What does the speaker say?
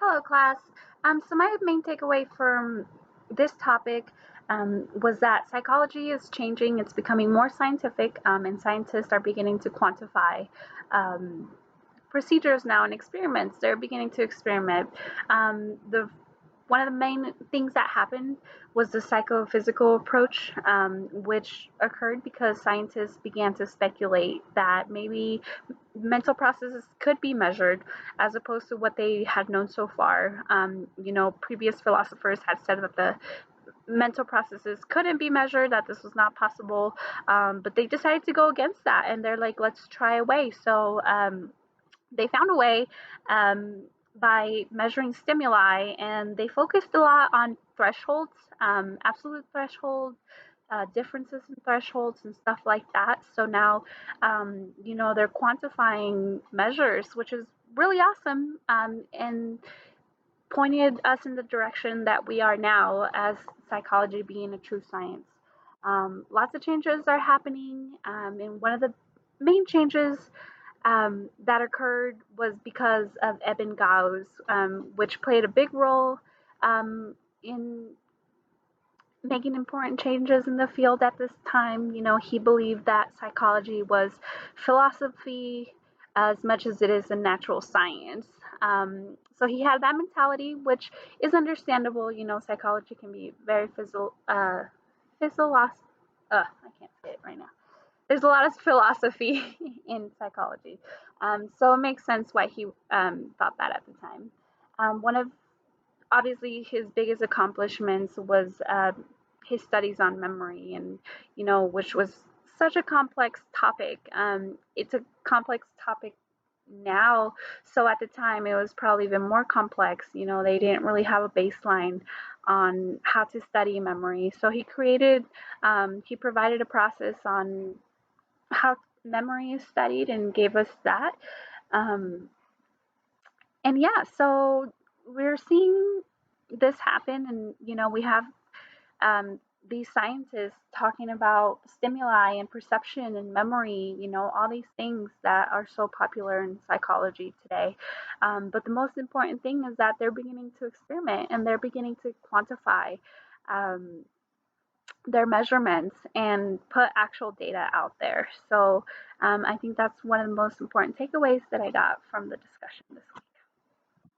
Hello, class. So my main takeaway from this topic was that psychology is changing. It's becoming more scientific, and scientists are beginning to quantify um, procedures now and experiments. They're beginning to experiment. The One of the main things that happened was the psychophysical approach, which occurred because scientists began to speculate that maybe mental processes could be measured as opposed to what they had known so far. Previous philosophers had said that the mental processes couldn't be measured, that this was not possible, but they decided to go against that and they're like, let's try a way. So they found a way um, by measuring stimuli, and they focused a lot on thresholds, absolute thresholds, differences in thresholds, and stuff like that. So now, they're quantifying measures, which is really awesome, and pointed us in the direction that we are now as psychology being a true science. Lots of changes are happening, and one of the main changes that occurred was because of Eben Gauss, which played a big role in making important changes in the field at this time. He believed that psychology was philosophy as much as it is a natural science. So he had that mentality, which is understandable. Psychology can be very I can't say it right now. There's a lot of philosophy in psychology. So it makes sense why he thought that at the time. One of obviously his biggest accomplishments was his studies on memory, and which was such a complex topic. It's a complex topic now, so at the time it was probably even more complex. They didn't really have a baseline on how to study memory, so he provided a process on how memory is studied and gave us that. Um, and yeah, so we're seeing this happen, and we have um, these scientists talking about stimuli and perception and memory, all these things that are so popular in psychology today. But the most important thing is that they're beginning to experiment and they're beginning to quantify um, their measurements and put actual data out there. So I think that's one of the most important takeaways that I got from the discussion this week.